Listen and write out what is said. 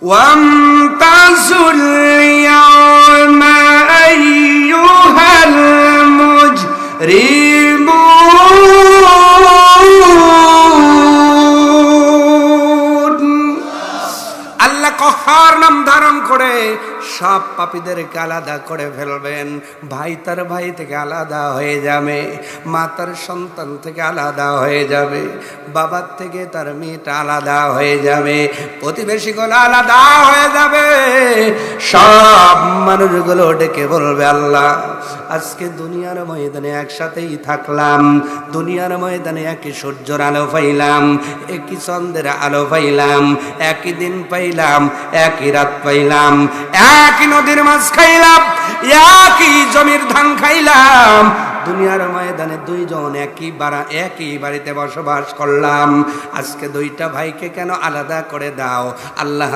وامتازوا اليوم أيها المجرمون আল্লাহ কহার নাম ধারণ করে সব পাপীদেরকে আলাদা করে ফেলবেন। ভাই তার ভাই থেকে আলাদা হয়ে যাবে, মা তার সন্তান থেকে আলাদা হয়ে যাবে, বাবার থেকে তার মেয়েটা আলাদা হয়ে যাবে, প্রতিবেশীগুলো আলাদা হয়ে যাবে। সব মানুষগুলো ডেকে বলবে, আল্লাহ আজকে দুনিয়ার ময়দানে একসাথেই থাকলাম, দুনিয়ার ময়দানে একই সূর্যের আলো পাইলাম, একই চন্দ্রের আলো পাইলাম, একই দিন পাইলাম, একই রাত পাইলাম, একই নদীর মাছ খাইলাম, একই জমির ধান খাইলাম। দুনিয়ার ময়দানে দুইজন একই বাড়িতে বসবাস করলাম, আজকে দুইটা ভাইকে কেন আলাদা করে দাও? আল্লাহ